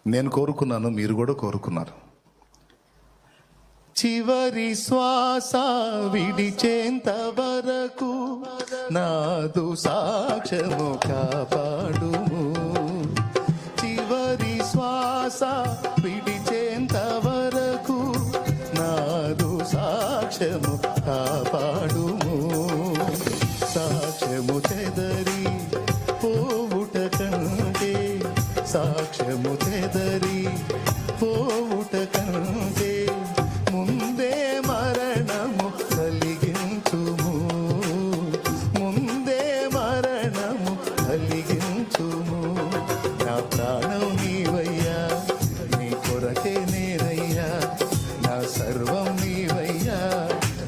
నేను కోరుకున్నాను, మీరు కూడా కోరుకున్నారు. చివరి శ్వాస విడిచేంత వరకు నాదు సాక్ష్యము కాపాడుము. చివరి శ్వాస విడిచేంత వరకు నాదు సాక్ష్యము కాపాడుము. సాక్ష్యము చెదరి పోవుట కంటే, సాక్ష్యము చెదరి పోవుట కంటే ముందే మరణము కలిగించుము. ముందే మరణము కలిగించుము. నా ప్రాణం నీవయ్యా, నీ కొరకే నేనయ్యా, నా సర్వం నీవయ్యా,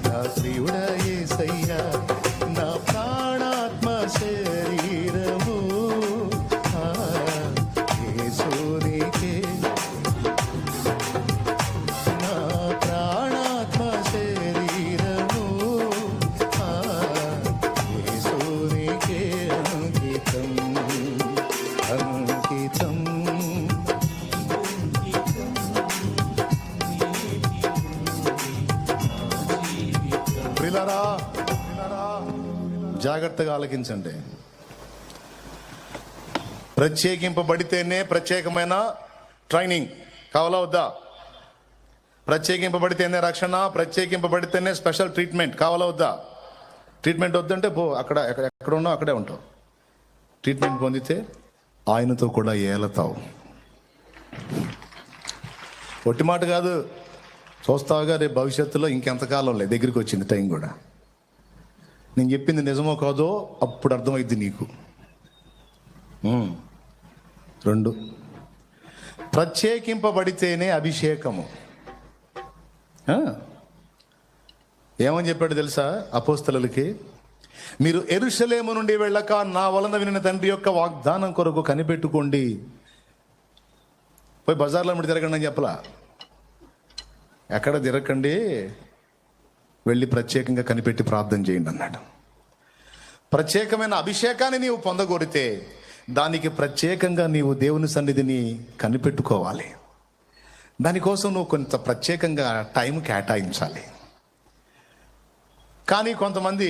నా ప్రియుడా యేసయ్యా. నా ప్రాణాత్మ శరీరము యేసునికే. నా ప్రాణాత్మ శరీరము యేసునికే అంకితం, అంకితం. ప్రియులారా, జాగ్రత్తగా ఆలకించండి. ప్రత్యేకింపబడితేనే ప్రత్యేకమైన ట్రైనింగ్ కావాలా వద్దా? ప్రత్యేకింపబడితేనే రక్షణ, ప్రత్యేకింపబడితేనే స్పెషల్ ట్రీట్మెంట్ కావాలా వద్దా? ట్రీట్మెంట్ వద్దంటే పో, ఎక్కడ ఉన్నావు అక్కడే ఉంటావు. ట్రీట్మెంట్ పొందితే ఆయనతో కూడా ఏలతావు. ఒట్టి మాట కాదు, చూస్తావుగా రేపు భవిష్యత్తులో ఇంకెంతకాలం లేదు, దగ్గరికి వచ్చింది టైం కూడా. నేను చెప్పింది నిజమో కాదో అప్పుడు అర్థమైద్ది నీకు. 2, ప్రత్యేకింపబడితేనే అభిషేకము. ఏమని చెప్పాడు తెలుసా అపోస్తలులకి? మీరు యెరూషలేము నుండి వెళ్ళక నా వలన వినిన తండ్రి యొక్క వాగ్దానం కొరకు కనిపెట్టుకోండి. పోయి బజార్లో మీరు తిరగండి అని చెప్పలా. ఎక్కడ తిరగకండి, వెళ్ళి ప్రత్యేకంగా కనిపెట్టి ప్రార్థన చేయండి అన్నాడు. ప్రత్యేకమైన అభిషేకాన్ని నీవు పొందగోరితే దానికి ప్రత్యేకంగా నీవు దేవుని సన్నిధిని కనిపెట్టుకోవాలి. దానికోసం నువ్వు కొంత ప్రత్యేకంగా టైం కేటాయించాలి. కానీ కొంతమంది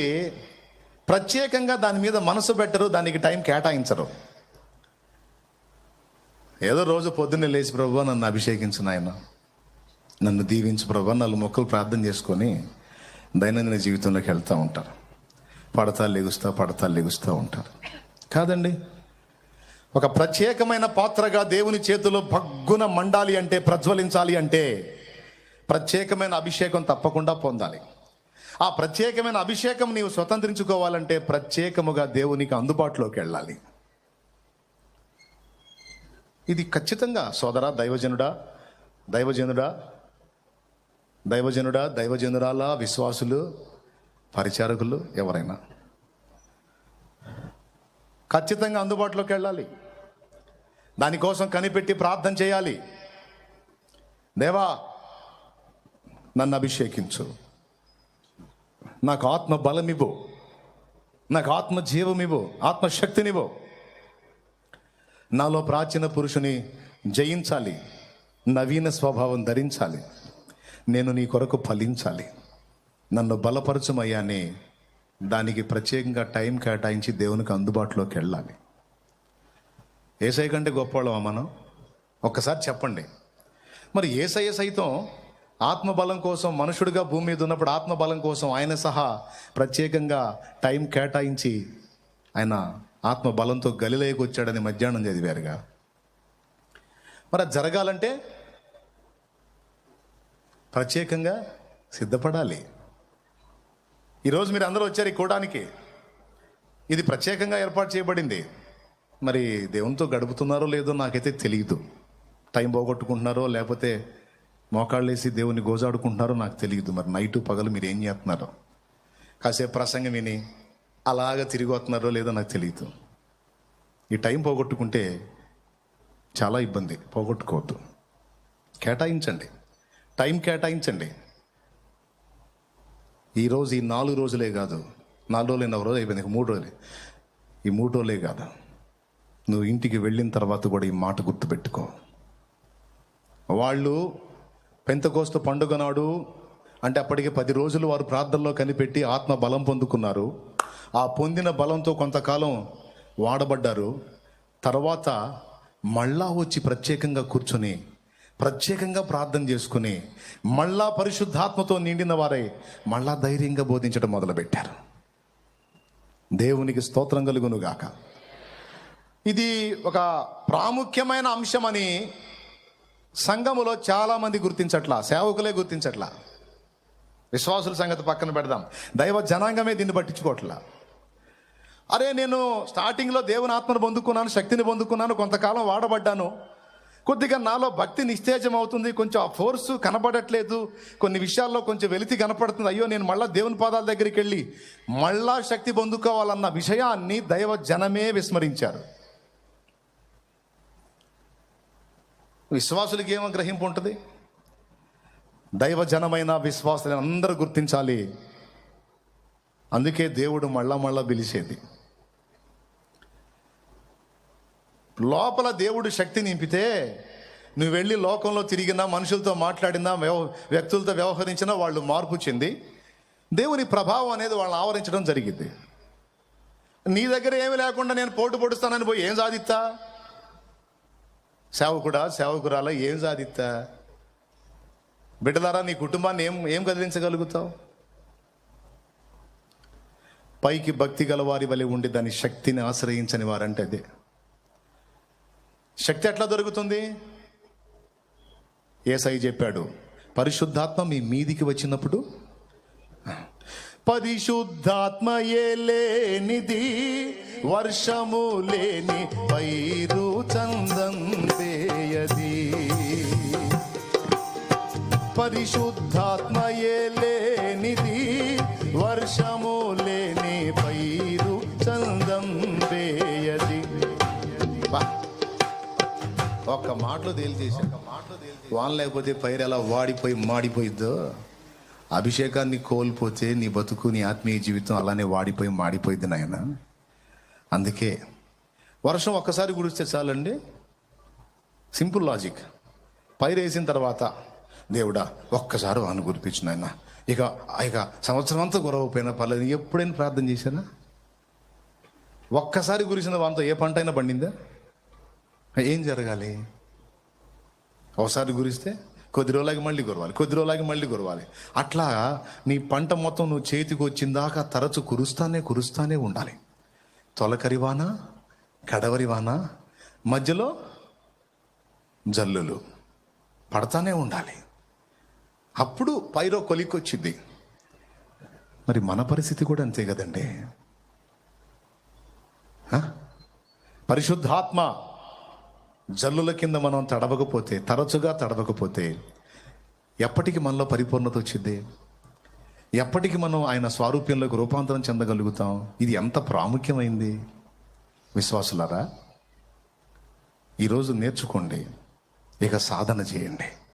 ప్రత్యేకంగా దాని మీద మనసు పెట్టరు, దానికి టైం కేటాయించరు. ఏదో రోజు పొద్దున్నే లేచి ప్రభువా నన్ను అభిషేకించు నాయన, నన్ను దీవించు ప్రభువా, 4 మొక్కలు ప్రార్థన చేసుకొని దైనందిన జీవితంలోకి వెళ్తూ ఉంటారు. పడతా లెగుస్తూ ఉంటారు. కాదండి, ఒక ప్రత్యేకమైన పాత్రగా దేవుని చేతిలో భగ్గున మండాలి అంటే, ప్రజ్వలించాలి అంటే ప్రత్యేకమైన అభిషేకం తప్పకుండా పొందాలి. ఆ ప్రత్యేకమైన అభిషేకం నీవు స్వతంత్రించుకోవాలంటే ప్రత్యేకముగా దేవునికి అందుబాటులోకి వెళ్ళాలి. ఇది ఖచ్చితంగా సోదరా, దైవజనురాల, విశ్వాసులు, పరిచారకులు ఎవరైనా ఖచ్చితంగా అందుబాటులోకి వెళ్ళాలి. దానికోసం కనిపెట్టి ప్రార్థన చేయాలి. దేవా నన్ను అభిషేకించు, నాకు ఆత్మ బలమివ్వు, నాకు ఆత్మ జీవమివ్వు, ఆత్మశక్తినివ్వు. నాలో ప్రాచీన పురుషుని జయించాలి, నవీన స్వభావం ధరించాలి, నేను నీ కొరకు ఫలించాలి, నన్ను బలపరచుమయ్యాని దానికి ప్రత్యేకంగా టైం కేటాయించి దేవునికి అందుబాటులోకి వెళ్ళాలి. యేసయ్య కంటే గొప్పవాళ్ళమా మనం? ఒక్కసారి చెప్పండి. మరి యేసయ్య సైతం ఆత్మబలం కోసం మనుషుడిగా భూమి మీద ఉన్నప్పుడు ఆత్మబలం కోసం ఆయన సహా ప్రత్యేకంగా టైం కేటాయించి ఆయన ఆత్మబలంతో గలిలయకు వచ్చాడని మధ్యాహ్నం చదివారుగా. మరి అది జరగాలంటే ప్రత్యేకంగా సిద్ధపడాలి. ఈరోజు మీరు అందరూ వచ్చారు ఈ కూడానికి. ఇది ప్రత్యేకంగా ఏర్పాటు చేయబడింది. మరి దేవునితో గడుపుతున్నారో లేదో నాకైతే తెలియదు. టైం పోగొట్టుకుంటున్నారో లేకపోతే మోకాళ్ళు వేసి దేవుని గోజాడుకుంటున్నారో నాకు తెలియదు. మరి నైటు పగలు మీరు ఏం చేస్తున్నారో, కాసేపు ప్రసంగం విని అలాగా తిరిగి వస్తున్నారో లేదో నాకు తెలియదు. ఈ టైం పోగొట్టుకుంటే చాలా ఇబ్బంది. పోగొట్టుకోవద్దు, కేటాయించండి, టైం కేటాయించండి. ఈరోజు ఈ 4 రోజులే కాదు, 4 రోజులు 1 రోజు అయిపోయింది, 3 రోజులే. ఈ 3 రోజులే కాదు, నువ్వు ఇంటికి వెళ్ళిన తర్వాత కూడా ఈ మాట గుర్తుపెట్టుకో. వాళ్ళు పెంతెకోస్తు పండుగ నాడు, అంటే అప్పటికి 10 రోజులు వారు ప్రార్థనలో కనిపెట్టి ఆత్మ బలం పొందుకున్నారు. ఆ పొందిన బలంతో కొంతకాలం వాడబడ్డారు. తర్వాత మళ్ళా వచ్చి ప్రత్యేకంగా కూర్చొని ప్రత్యేకంగా ప్రార్థన చేసుకుని మళ్ళా పరిశుద్ధాత్మతో నిండిన వారై మళ్ళా ధైర్యంగా బోధించడం మొదలుపెట్టారు. దేవునికి స్తోత్రం కలుగును గాక. ఇది ఒక ప్రాముఖ్యమైన అంశమని సంఘములో చాలామంది గుర్తించట్లా, సేవకులే గుర్తించట్లా. విశ్వాసుల సంగతి పక్కన పెడదాం, దైవ జనాంగమే దీన్ని పట్టించుకోవట్లా. అరే, నేను స్టార్టింగ్లో దేవుని ఆత్మను పొందుకున్నాను, శక్తిని పొందుకున్నాను, కొంతకాలం వాడబడ్డాను, కొద్దిగా నాలో భక్తి నిస్తేజం అవుతుంది, కొంచెం ఆ ఫోర్స్ కనపడట్లేదు, కొన్ని విషయాల్లో కొంచెం వెలితి కనపడుతుంది, అయ్యో నేను మళ్ళా దేవుని పాదాల దగ్గరికి వెళ్ళి మళ్ళా శక్తి పొందుకోవాలన్న విషయాన్ని దైవ జనమే విస్మరించారు. విశ్వాసులకి ఏమో గ్రహింపు ఉంటుంది? దైవ జనమైన విశ్వాసులను అందరూ గుర్తించాలి. అందుకే దేవుడు మళ్ళా పిలిచేది. లోపల దేవుడు శక్తి నింపితే నువ్వు వెళ్ళి లోకంలో తిరిగినా, మనుషులతో మాట్లాడినా, వ్యక్తులతో వ్యవహరించినా వాళ్ళు మార్పు చెంది దేవుని ప్రభావం అనేది వాళ్ళని ఆవరించడం జరిగింది. నీ దగ్గర ఏమి లేకుండా నేను పోటు పొడుస్తానని పోయి ఏం సాధిస్తా? సేవకురాలా ఏం సాధిస్తా? బిడ్డలారా, నీ కుటుంబాన్ని ఏం కదిలించగలుగుతావు? పైకి భక్తి గల వారి వలె ఉండి దాని శక్తిని ఆశ్రయించని వారంటే అదే. శక్తి ఎట్లా దొరుకుతుంది? యేసయ్య చెప్పాడు, పరిశుద్ధాత్మ మీ మీదికి వచ్చినప్పుడు. పరిశుద్ధాత్మయే లేనిది వర్షము లేని పైరు చందం వేయది. పరిశుద్ధాత్మయే లేనిది వర్షము లేని పైరు చందం వేయది. ఒక్క మాటలో తేల్చేసాడు. వాన లేకపోతే పైరు ఎలా వాడిపోయి మాడిపోయిద్దో, అభిషేకాన్ని కోల్పోతే నీ బతుకు, నీ ఆత్మీయ జీవితం అలానే వాడిపోయి మాడిపోయింది నాయన. అందుకే వర్షం ఒక్కసారి కురిస్తే చాలండి. Simple logic. పైరు వేసిన తర్వాత దేవుడా ఒక్కసారి వాన కురిపించు నాయన, ఇక సంవత్సరం అంతా గురవపోయినా పర్లేదు. ఎప్పుడైనా ప్రార్థన చేశానా? ఒక్కసారి కురిసిన వానతో ఏ పంట అయినా పండిందా? ఏం జరగాలి? ఒకసారి కురిస్తే కొద్ది రోజులకి మళ్ళీ కురవాలి. అట్లా నీ పంట మొత్తం నువ్వు చేతికి వచ్చిందాకా తరచు కురుస్తానే ఉండాలి. తొలకరి వాన, కడవరి వాన, మధ్యలో జల్లులు పడతానే ఉండాలి. అప్పుడు పైరో కొలిక్కొచ్చింది. మరి మన పరిస్థితి కూడా అంతే కదండి. పరిశుద్ధాత్మ జల్లుల కింద మనం తరచుగా తడవకపోతే ఎప్పటికి మనలో పరిపూర్ణత వచ్చింది? ఎప్పటికి మనం ఆయన స్వారూప్యంలోకి రూపాంతరం చెందగలుగుతాం? ఇది ఎంత ప్రాముఖ్యమైంది విశ్వాసులారా. ఈరోజు నేర్చుకోండి, ఇక సాధన చేయండి.